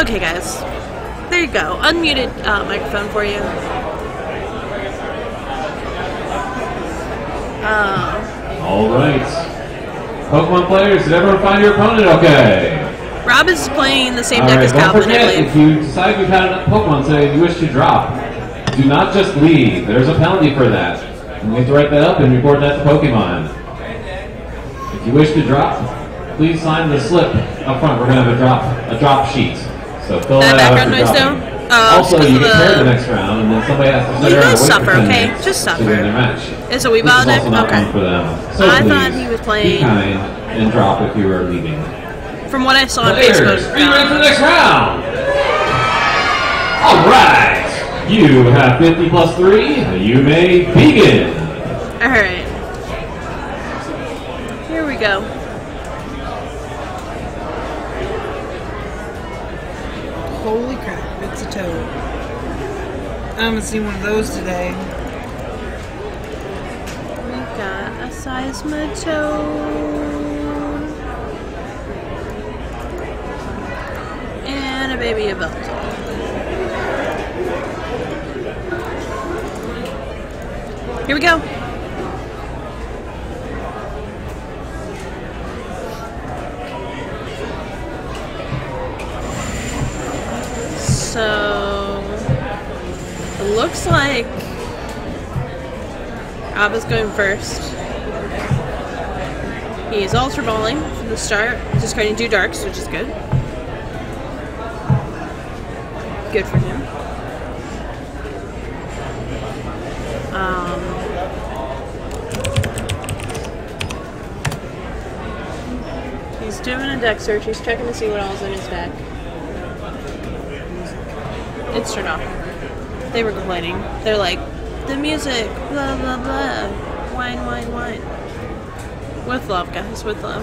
Okay, guys. There you go. Unmuted microphone for you. All right. Pokemon players, did everyone find your opponent okay? Rob is playing the same deck as Calvin, I believe. If you decide you've had enough Pokemon today and you wish to drop, do not just leave. There's a penalty for that. And you have to write that up and report that to Pokemon. If you wish to drop, please sign the slip up front. We're going to have a drop sheet. So fill that out after dropping. Also, you get paired the next round, and then somebody has to sit there and wait suffer, for 10 okay? minutes Just suffer. to win their match. It's a Weavile deck? Okay. For them. So I please, thought he was playing... be kind and drop if you are leaving. From what I saw on Players, Facebook. are you ready for the next round? All right. You have 50 plus 3. You may begin. All right. Here we go. Holy crap, it's a toad. I haven't seen one of those today. We got a Seismitoad. And a baby Yveltal. Here we go. So, it looks like Rob is going first. He's Ultra Balling from the start, discarding 2 darks, which is good. Good for him. He's doing a deck search. He's checking to see what all's in his deck. It's turned off. They were complaining. They're like, the music, blah, blah, blah. Wine, wine, wine. With love, guys, with love.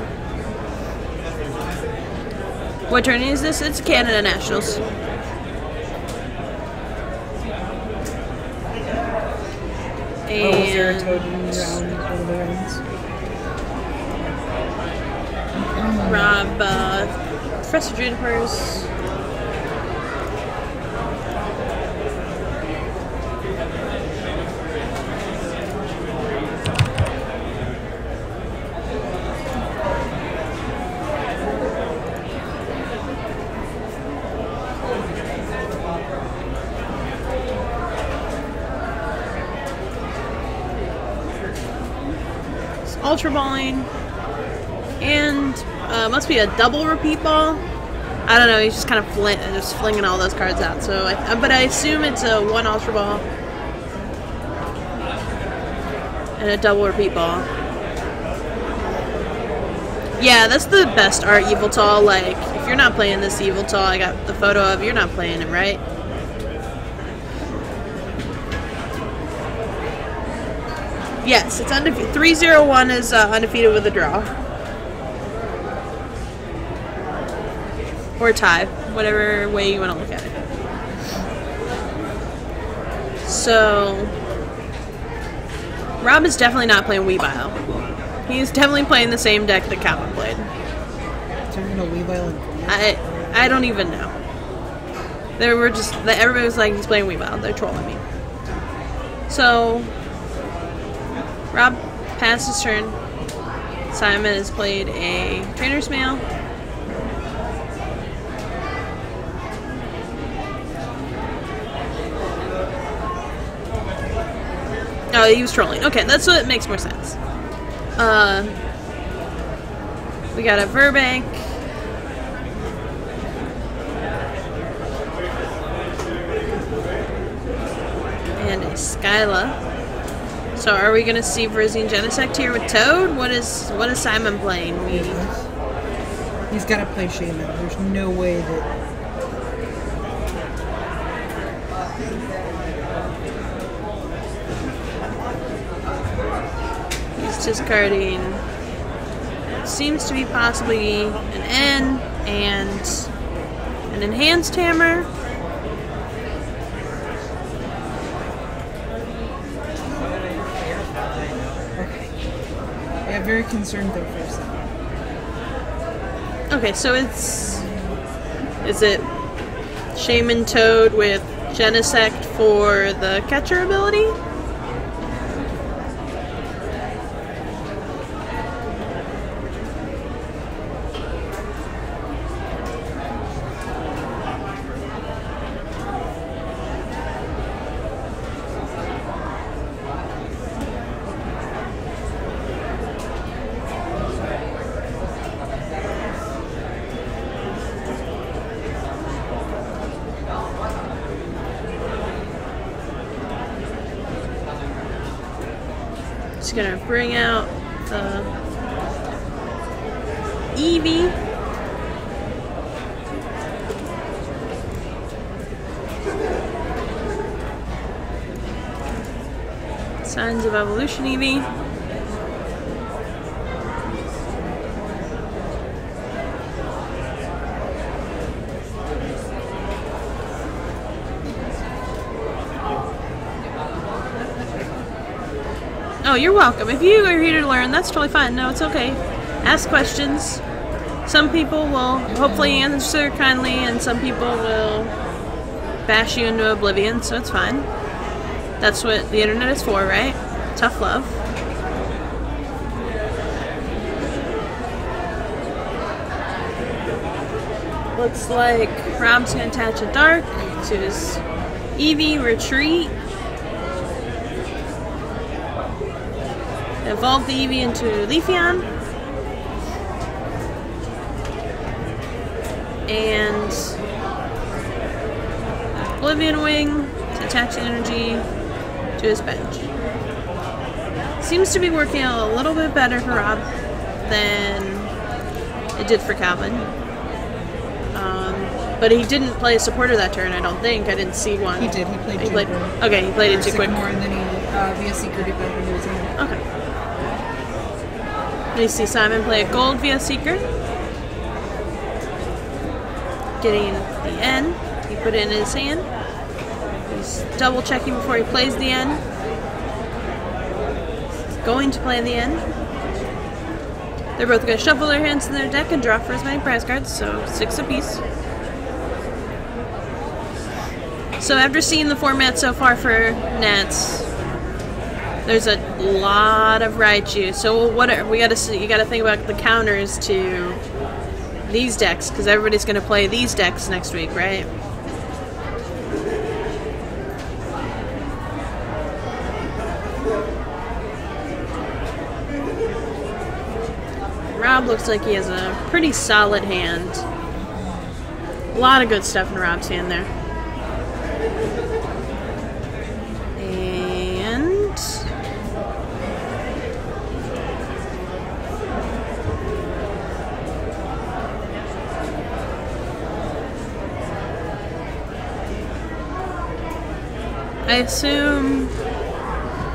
What tourney is this? It's Canada Nationals. And was there a toad in the round, one of the rounds? Rob, Professor Juniper's. Ultra Balling, and must be a double repeat ball. I don't know. He's just kind of just flinging all those cards out. So, but I assume it's a 1 Ultra Ball and a double repeat ball. Yeah, that's the best art Yveltal. Like, if you're not playing this Yveltal, I got the photo of. You're not playing it, right? Yes, it's undefeated. 3-0-1 is undefeated with a draw. Or tie, whatever way you want to look at it. So, Rob is definitely not playing Weavile. He's definitely playing the same deck that Calvin played. Turning a Weavile in. I don't even know. They were just, everybody was like, he's playing Weavile. They're trolling me. So, Rob passed his turn. Simon has played a Trainer's Mail. Oh, he was trolling. Okay, that's what makes more sense. We got a Verbank. And a Skyla. So are we gonna see Virizion Genesect here with Toad? What is Simon playing? He's gotta play Shaman. There's no way that he's discarding what seems to be possibly an N and an Enhanced Hammer. very concerned though for a second. Okay, so is it Shaman Toad with Genesect for the catcher ability. Just gonna bring out the Eevee. Signs of Evolution Eevee. Oh, you're welcome. If you are here to learn, that's totally fine. No, it's okay. Ask questions. Some people will hopefully answer kindly, and some people will bash you into oblivion, so it's fine. That's what the internet is for, right? Tough love. Looks like Rob's gonna attach a Dark to his Eevee Retreat. Evolve the Eevee into Leafeon. And Oblivion Wing to attach the energy to his bench. Seems to be working out a little bit better for Rob than it did for Calvin. But he didn't play a supporter that turn, I don't think. I didn't see one. He did. He played Juniper. Okay, he played it too quick. More, and then he via Secret if ever using it. Okay. You see Simon play a gold via Secret. Getting the N. He put it in his hand. He's double checking before he plays the N. He's going to play the N. They're both going to shuffle their hands in their deck and draw for as many prize cards, so 6 apiece. So after seeing the format so far for Nats, there's a lot of Raichu. So what are, we gotta see? You gotta think about the counters to these decks, because everybody's gonna play these decks next week, right? Rob looks like he has a pretty solid hand. A lot of good stuff in Rob's hand there. And I assume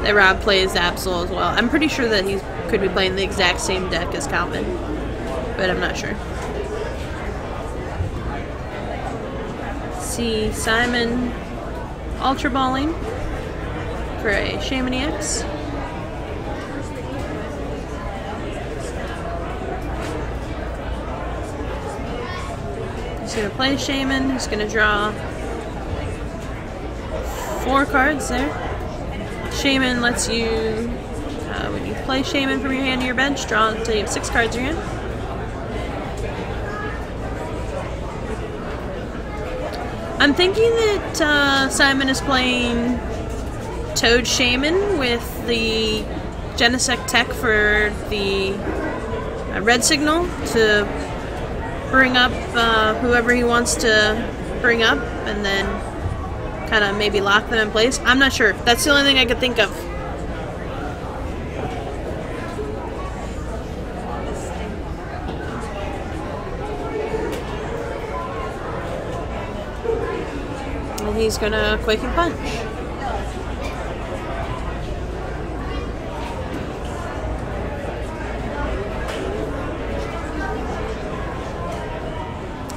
that Rob plays Absol as well. I'm pretty sure that he could be playing the exact same deck as Calvin, but I'm not sure. See Simon Ultra Balling for a Shaman EX. He's going to play Shaman. He's going to draw 4 cards there. Shaman lets you, when you play Shaman from your hand to your bench, draw until you have 6 cards in your hand. I'm thinking that Simon is playing Toad Shaman with the Genesect tech for the red signal to bring up whoever he wants to bring up, and then kind of maybe lock them in place. I'm not sure. That's the only thing I could think of. And he's gonna Quake and Punch.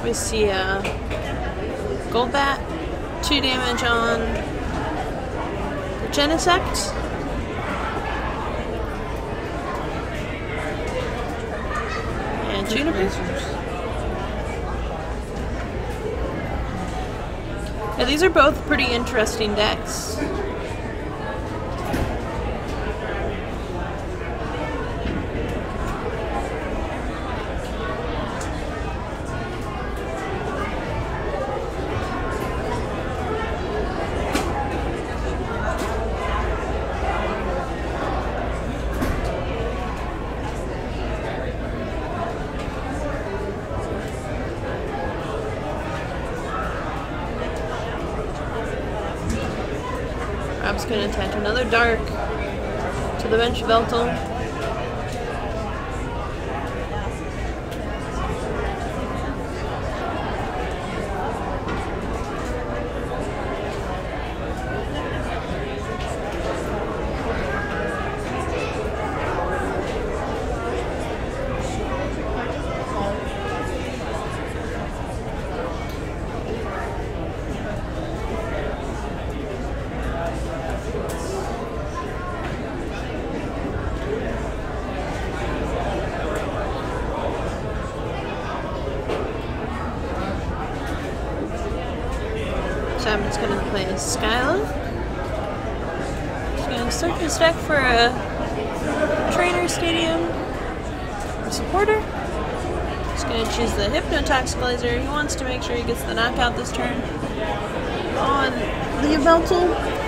We see a Gold Bat, 2 damage on the Genesect. And Juniper. Yeah, these are both pretty interesting decks. Rob's going to attach another dark to the bench Veltal. Simon's going to play Skyla. He's going to start his deck for a Trainer Stadium supporter. He's going to choose the Hypnotoxic Laser. He wants to make sure he gets the knockout this turn on the Veltal.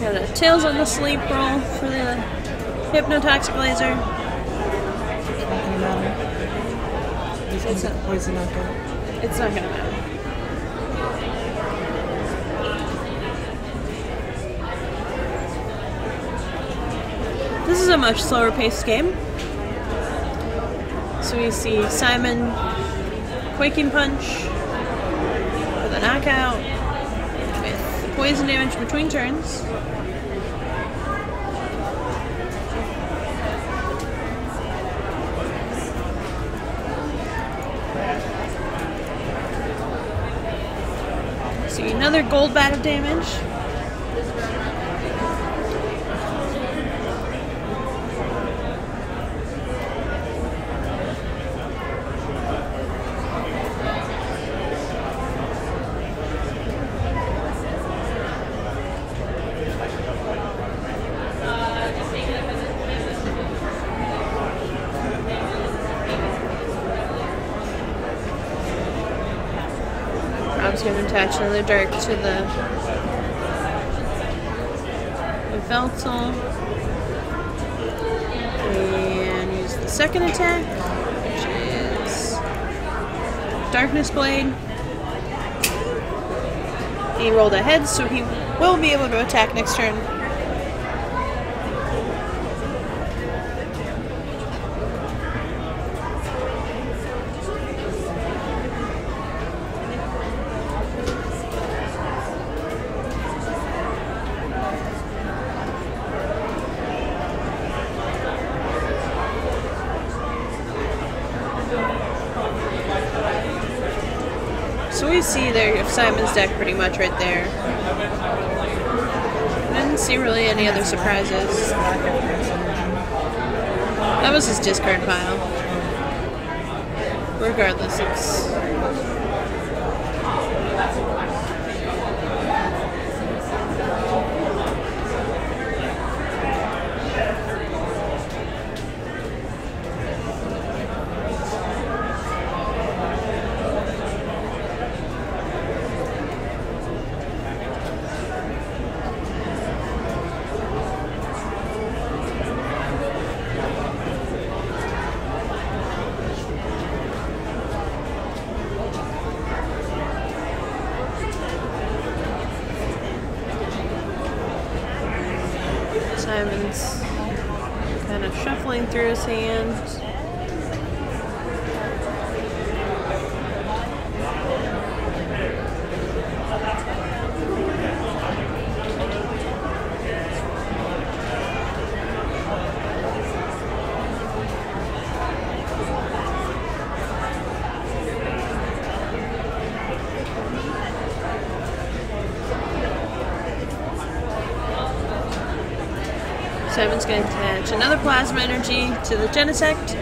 Got a Tails on the Sleep roll for the Hypnotoxic Laser. It's not poison knockout. It's not gonna matter. This is a much slower paced game. So we see Simon Quaking Punch for the knockout with poison damage between turns. See another gold bat of damage. Rob's going to attach another dark to the Veltal and use the second attack, which is Darkness Blade. He rolled ahead, so he will be able to attack next turn. So we see there of Simon's deck pretty much right there. I didn't see really any other surprises. That was his discard pile. Regardless, it's... Simon's kind of shuffling through his hand. Simon's going to attach another plasma energy to the Genesect.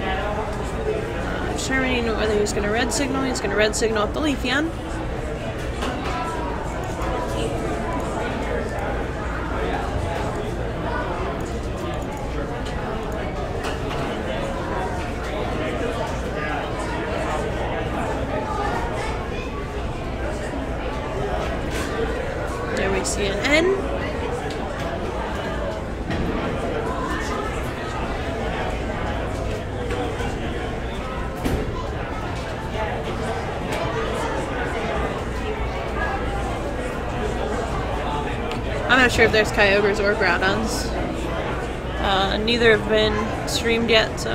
Determining whether he's going to red signal. He's going to red signal at the Leafeon. There we see an N. I'm not sure if there's Kyogres or Groudons. Neither have been streamed yet, so.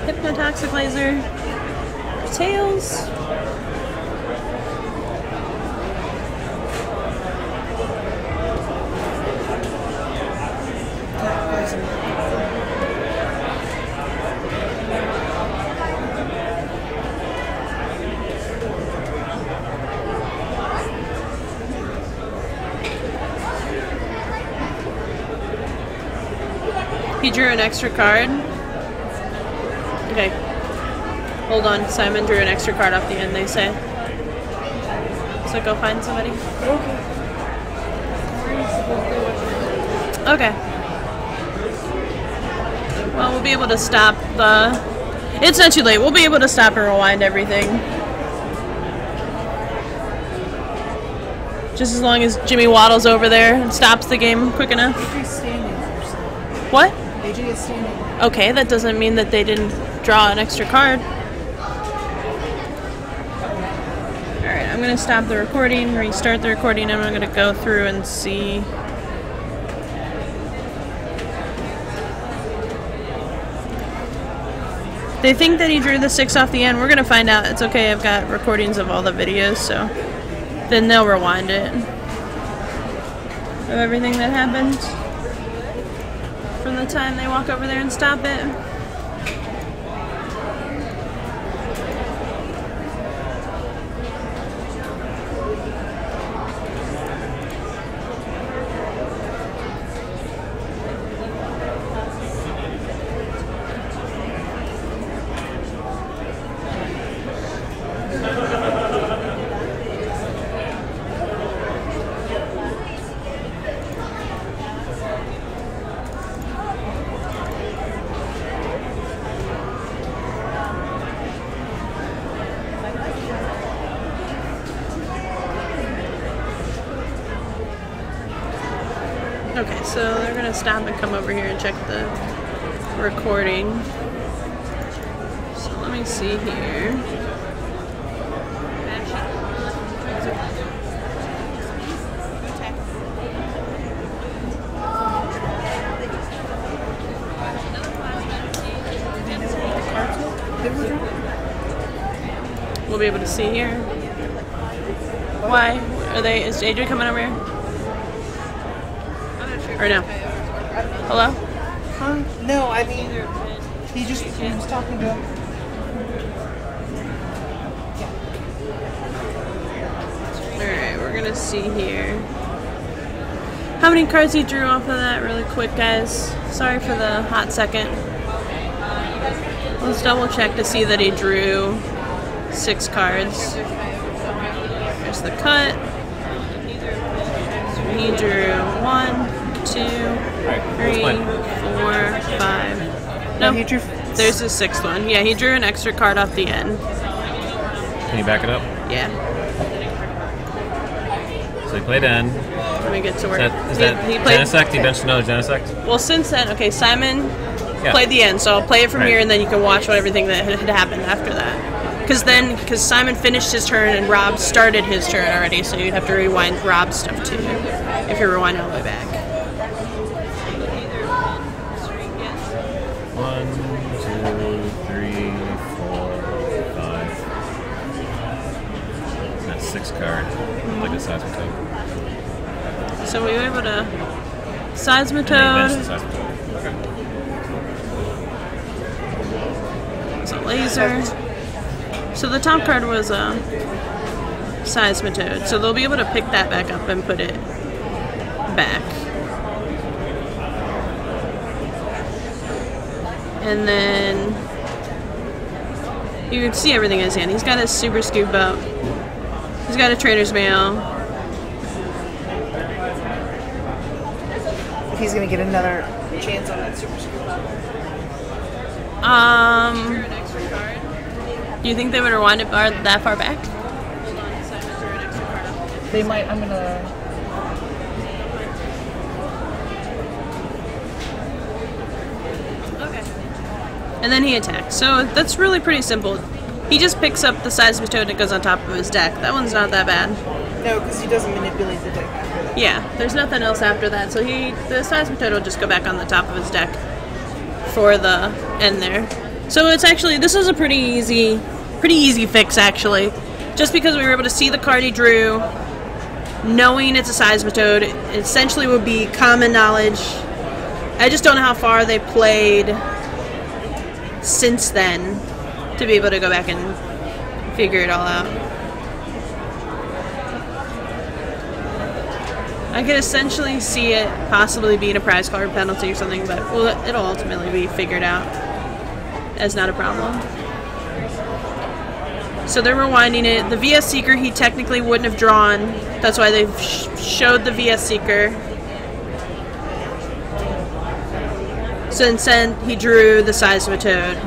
Hypnotoxic Laser, Tails. He drew an extra card. Okay. Hold on, Simon drew an extra card off the end, they say. So go find somebody. Okay. Well, we'll be able to stop the... It's not too late. We'll be able to stop and rewind everything. Just as long as Jimmy waddles over there and stops the game quick enough. What? AJ is standing. Okay, that doesn't mean that they didn't draw an extra card. Alright, I'm going to stop the recording, restart the recording, and I'm going to go through and see. They think that he drew the 6 off the end. We're going to find out. It's okay, I've got recordings of all the videos, so then they'll rewind it. Of everything that happened from the time they walk over there and stop it. Okay, so they're gonna stop and come over here and check the recording. So let me see here. We'll be able to see here. Why? Is AJ coming over here? Or no? Hello? Huh? No, I mean, he was talking to him. Alright, we're gonna see here. How many cards he drew off of that really quick, guys? Sorry for the hot second. Let's double check to see that he drew 6 cards. There's the cut. He drew 1, 2, 3, 4, 5. No, he drew. There's the 6th one. Yeah, he drew an extra card off the end. Can you back it up? Yeah. So he played N. Let me get to work. Is that he played Genesect? He benched another Genesect? Well, since then, okay, Simon played the end, so I'll play it from here, and then you can watch what everything that had happened after that. Because Simon finished his turn and Rob started his turn already, so you'd have to rewind Rob's stuff too, if you're rewinding all the way back. 1, 2, 3, 4, 5. That's 6 card. Like a size of 2. So we were able to Seismitoad. Okay. It's a laser. So the top card was a Seismitoad. So they'll be able to pick that back up and put it back. And then you can see everything in his hand. He's got his Super Scoop up. He's got a Trader's Mail. If he's gonna get another chance on that Super Scoop up. Do you think they would rewind it that far back? They might. I'm gonna. And then he attacks. So that's really pretty simple. He just picks up the Seismitoad and it goes on top of his deck. That one's not that bad. No, because he doesn't manipulate the deck after that. Yeah, there's nothing else after that. So the Seismitoad will just go back on the top of his deck for the end there. So it's actually, this is a pretty easy fix actually. Just because we were able to see the card he drew, knowing it's a Seismitoad, it essentially would be common knowledge. I just don't know how far they played since then to be able to go back and figure it all out. I could essentially see it possibly being a prize card penalty or something, but it'll ultimately be figured out as not a problem. So they're rewinding it. The VS Seeker he technically wouldn't have drawn. That's why they've showed the VS Seeker. So instead he drew the Seismitoad.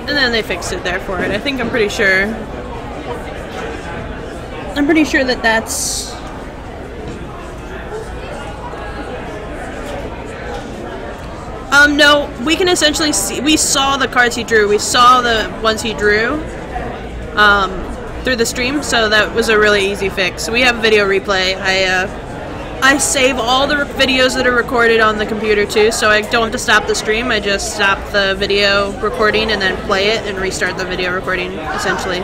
And then they fixed it there for it. I'm pretty sure. I'm pretty sure that that's... no, we can essentially see, we saw the cards he drew. We saw the ones he drew through the stream, so that was a really easy fix. We have video replay. I save all the videos that are recorded on the computer too, so I don't have to stop the stream. I just stop the video recording and then play it and restart the video recording essentially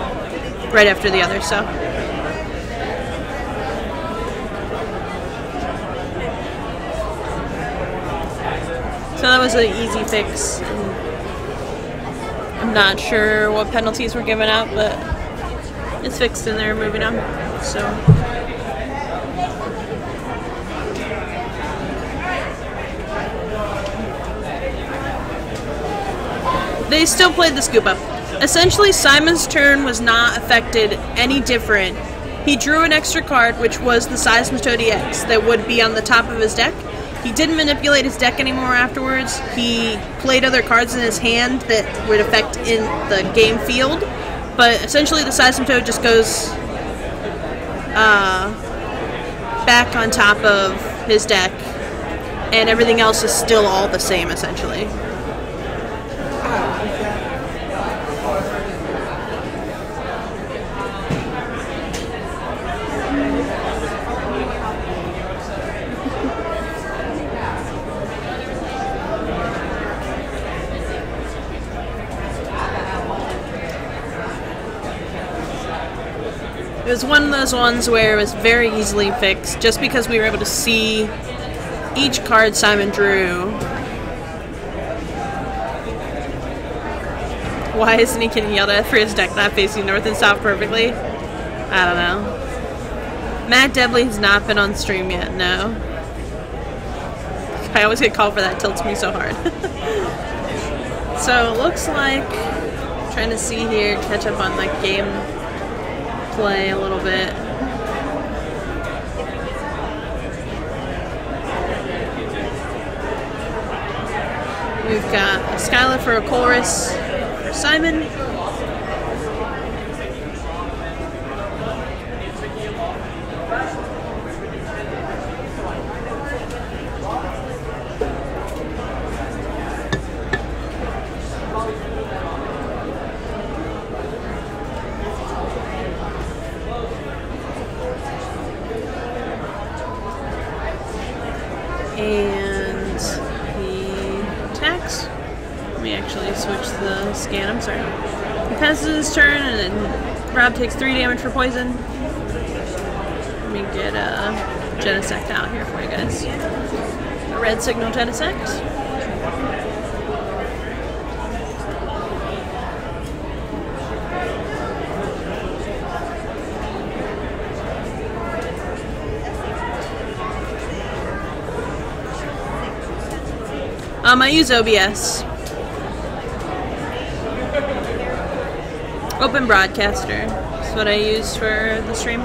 right after the other. So that was an easy fix. I'm not sure what penalties were given out, but it's fixed and they're moving on. So. They still played the scoop up. Essentially, Simon's turn was not affected any different. He drew an extra card, which was the Seismitoad EX, that would be on the top of his deck. He didn't manipulate his deck anymore afterwards. He played other cards in his hand that would affect in the game field. But essentially, the Seismitoad just goes back on top of his deck, and everything else is still all the same, essentially. It was one of those ones where it was very easily fixed, just because we were able to see each card Simon drew. Why isn't he getting yelled at for his deck not facing north and south perfectly? I don't know. Matt Debley has not been on stream yet, no. I always get called for that, it tilts me so hard. So it looks like, trying to see here, catch up on like game play a little bit. We've got a Skyla for a chorus for Simon. And he attacks. Let me actually switch the scan, I'm sorry. He passes his turn and then Rob takes 3 damage for poison. Let me get a Genesect out here for you guys. A red signal Genesect. I use OBS. Open Broadcaster. That's what I use for the stream.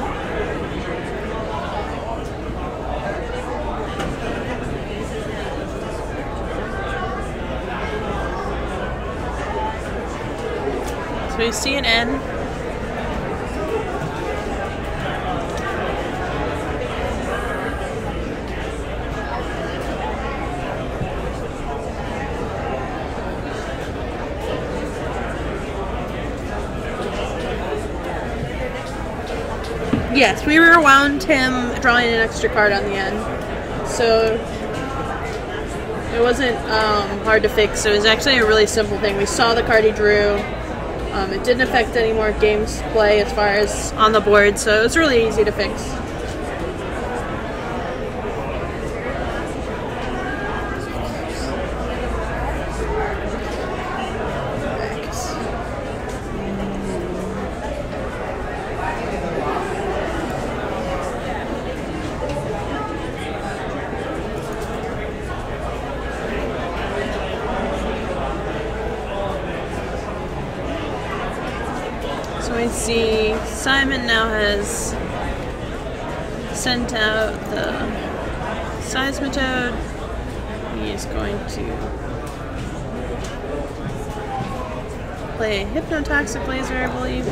So we see an N. Yes, we rewound him drawing an extra card on the end. So it wasn't hard to fix. It was actually a really simple thing. We saw the card he drew. It didn't affect any more games play as far as on the board, so it was really easy to fix. So we see Simon now has sent out the Seismitoad. He is going to play Hypnotoxic Laser, I believe.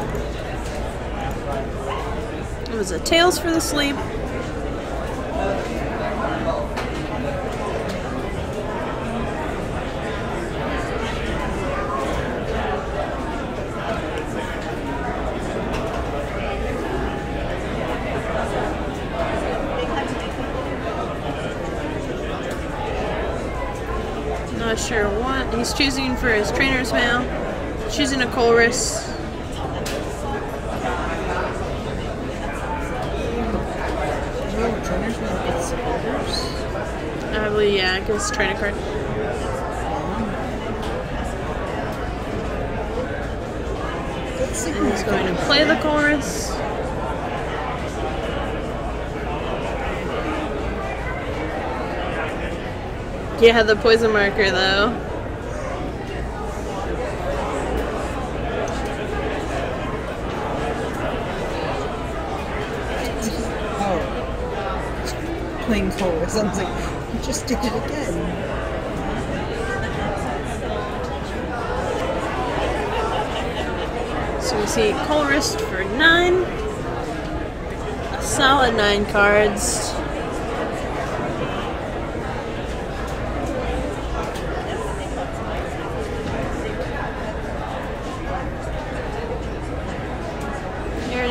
It was a Tails for the Sleep. Not sure what he's choosing for his trainer's mail. Choosing a Colress. I believe, yeah, it gives trainer card. And he's going to play the Colress. Yeah, the poison marker though. Oh. Playing Colress. I was like, you just did it again. So we see Colress for 9. A solid 9 cards.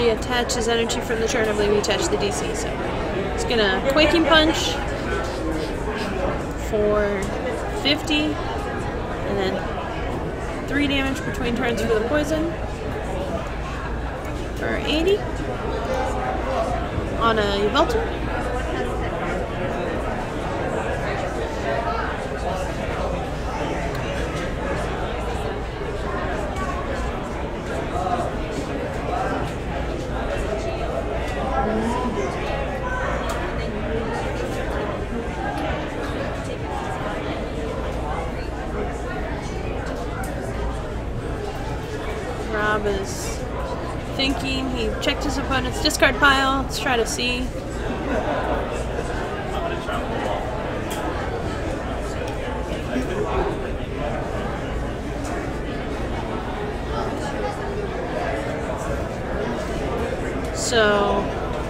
Attach his energy from the turn. I believe he attached the DC, so he's gonna Quaking Punch for 50, and then 3 damage between turns for the poison for 80 on a Yveltal. Rob is thinking. He checked his opponent's discard pile. Let's try to see. So,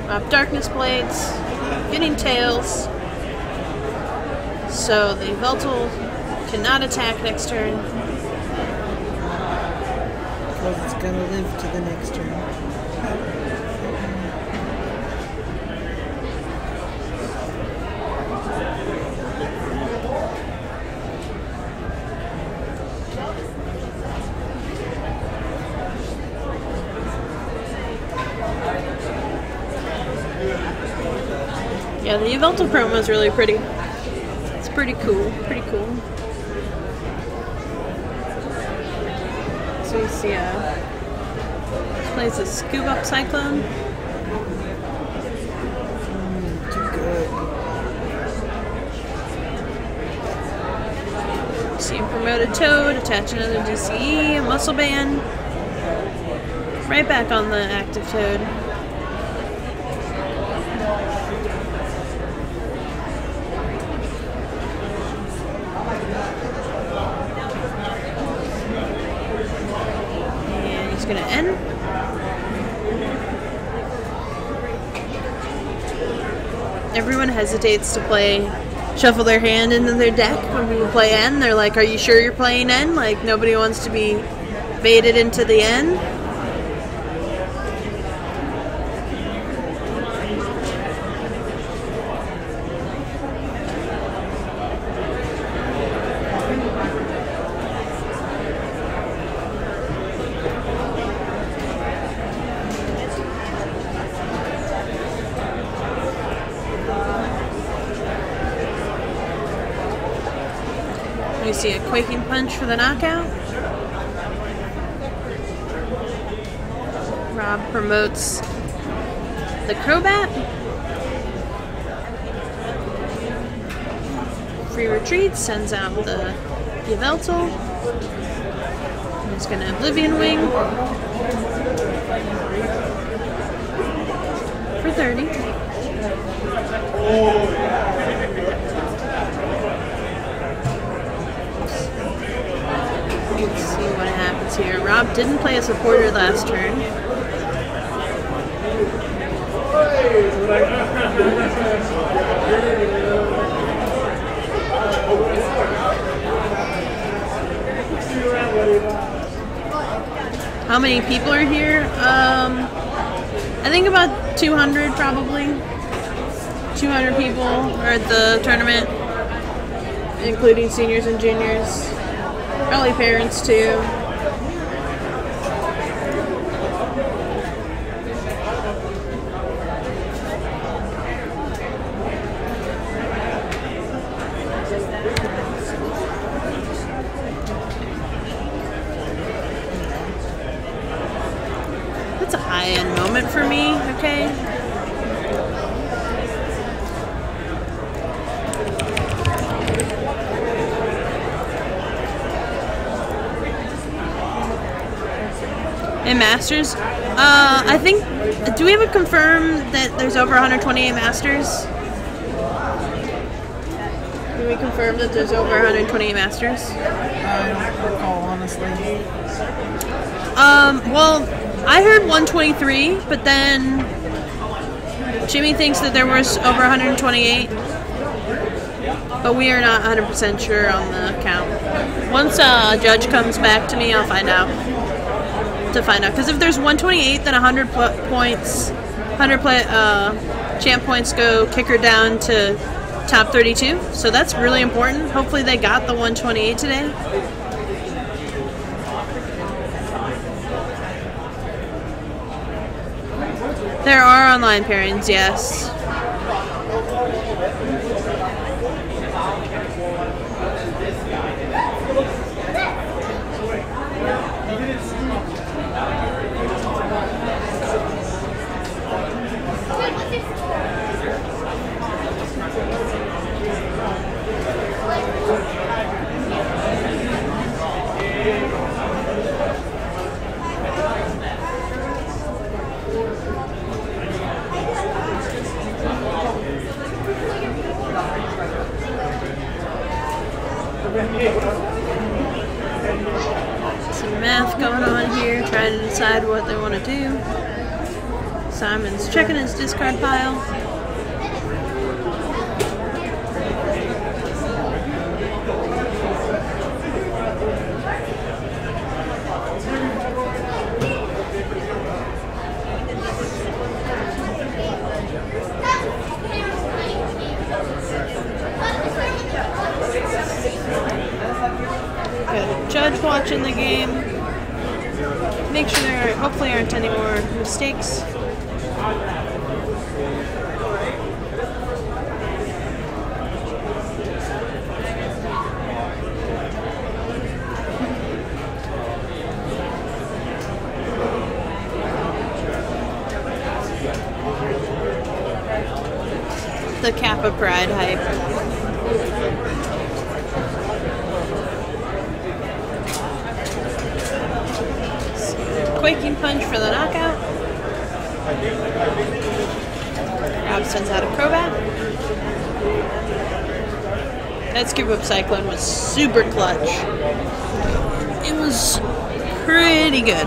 Rob Darkness Blades, getting Tails. So the Yveltal cannot attack next turn. Because it's gonna live to the next turn. Yeah, the Yveltal promo is really pretty. It's pretty cool. Pretty cool. So you see this plays a Scoop Up Cyclone. Too good. See him promote a Toad, attach another DCE, a Muscle Band. Right back on the active Toad. And he's gonna end. Everyone hesitates to shuffle their hand into their deck when people play N. They're like, are you sure you're playing N? Like, nobody wants to be baited into the N. We see a Quaking Punch for the knockout. Rob promotes the Crobat. Free Retreat, sends out the Yveltal. He's going to Oblivion Wing for 30. Let's see what happens here. Rob didn't play a supporter last turn. How many people are here? I think about 200 probably. 200 people are at the tournament, including seniors and juniors. Probably parents too. That's a high-end moment for me, okay? In Masters? I think, do we have it confirmed that there's over 128 Masters? Can we confirm that there's over 128 Masters? I don't recall, honestly. Well, I heard 123, but then Jimmy thinks that there was over 128. But we are not 100% sure on the count. Once a judge comes back to me, I'll find out. Because if there's 128, then 100 points, 100 champ points go kicker down to top 32. So that's really important. Hopefully they got the 128 today. There are online pairings, yes. Some math going on here, trying to decide what they want to do. Simon's checking his discard pile. Got a judge watching the game. Make sure there hopefully aren't any more mistakes. the Kappa Pride hype. Quaking Punch for the knockout. Rob sends out a Crobat. That Scoop Up Cyclone was super clutch. It was pretty good.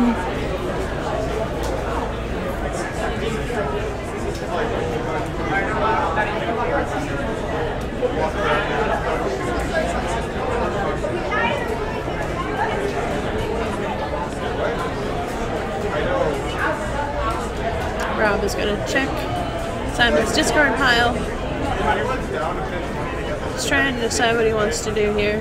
Rob is going to check Simon's discard pile. Just trying to decide what he wants to do here.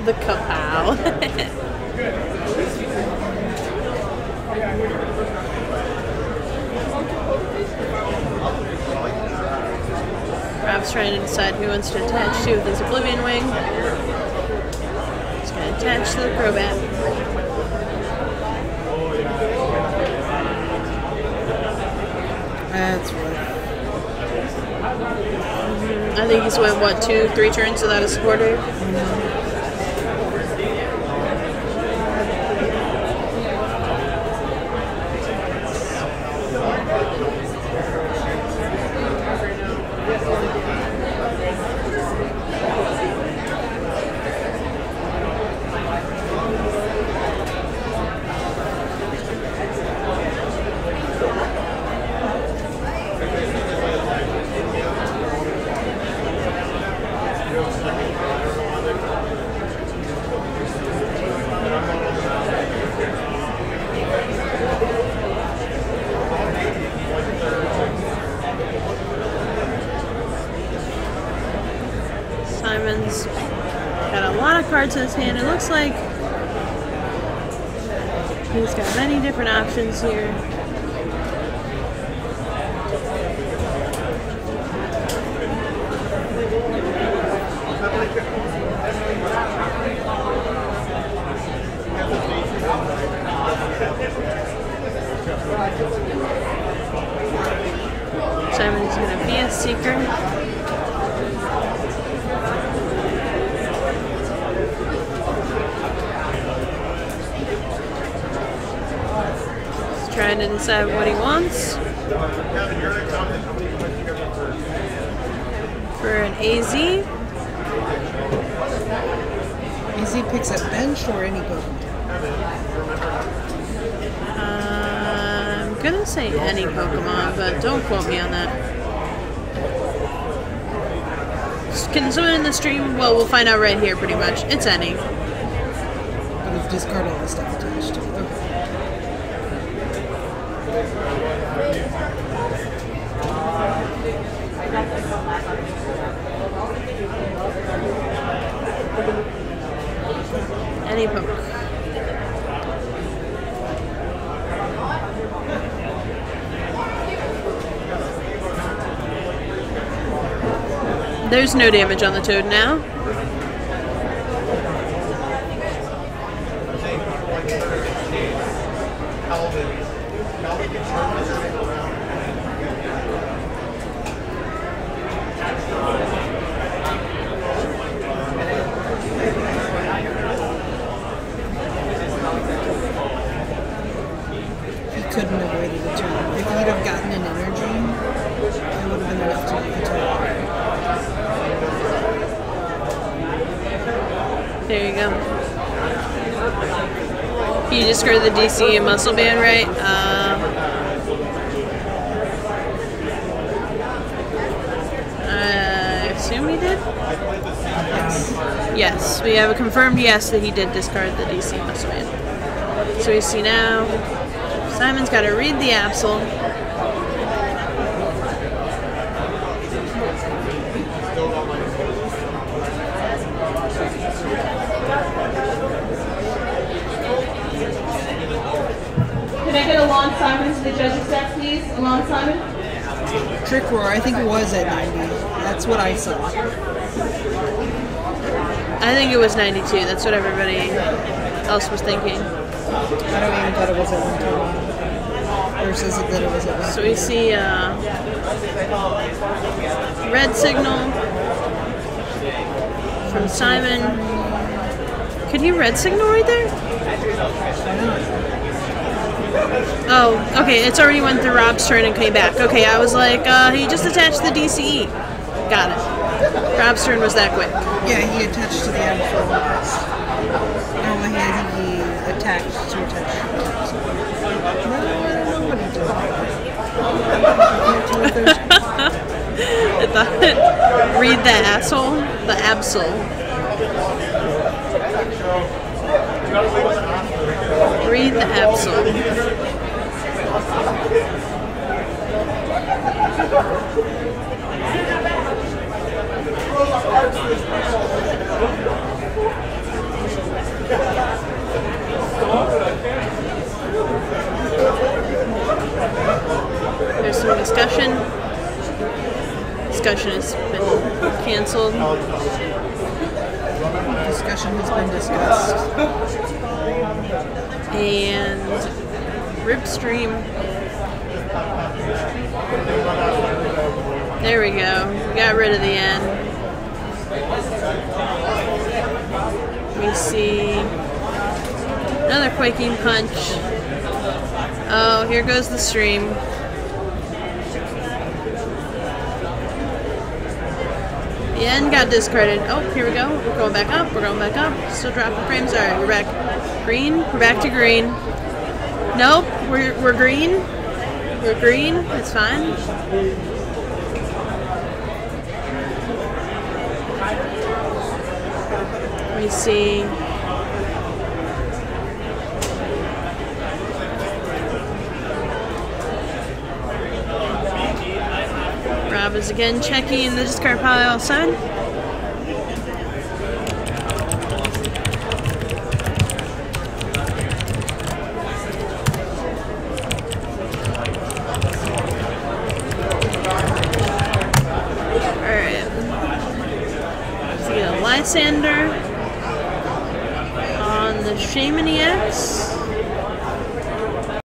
The kapow. Rob's trying to decide who he wants to attach to with his Oblivion Wing. He's going to attach to the Crobat. That's right. I think he's went, what, 2-3 turns without a supporter? Simon's got a lot of cards in his hand. It looks like he's got many different options here. Simon's going to be a Seeker. Trying to decide what he wants for an AZ. AZ picks up bench or any Pokemon? I'm gonna say any Pokemon, but don't quote me on that. Can someone in the stream? Well, we'll find out right here pretty much. It's any. But it's discard all the stuff attached to it. Okay. Any poke. There's no damage on the Toad now. Couldn't have waited a turn. If he'd have gotten an energy, it would have been enough to make the turn. There you go. You discard the DC and Muscle Band, right? I assume he did? Yes, we have a confirmed yes that he did discard the DC Muscle Band. So we see now Simon's got to read the Absol. Can I get a Lon Simon to the judges deck, please? A Lon Simon? Trick Roar, I think it was at 90. That's what I saw. I think it was 92. That's what everybody else was thinking. I don't even thought it was at 121. Or says it that it was at 121. So we see red signal from Simon. Could he red signal right there? Oh, okay. It's already went through Rob's turn and came back. Okay, I was like, he just attached the DCE. Got it. Rob's turn was that quick. Yeah, he attached to the actual list. Normally, I think he attacked to attach. No, I don't know what he did. I thought, read the asshole, the absol. Read the absol. There's some discussion. Discussion has been canceled. Discussion has been discussed. And Ripstream. There we go. We got rid of the N. We see another Quaking Punch. Oh, here goes the stream. The N got discarded. Oh, here we go. We're going back up. We're going back up. Still dropping frames. All right, we're back. Green. We're back to green. Nope, we're green. We're green. It's fine. We see Rob is again checking the discard pile. 7. Alright. Let's get a Lysander on the Shaman EX.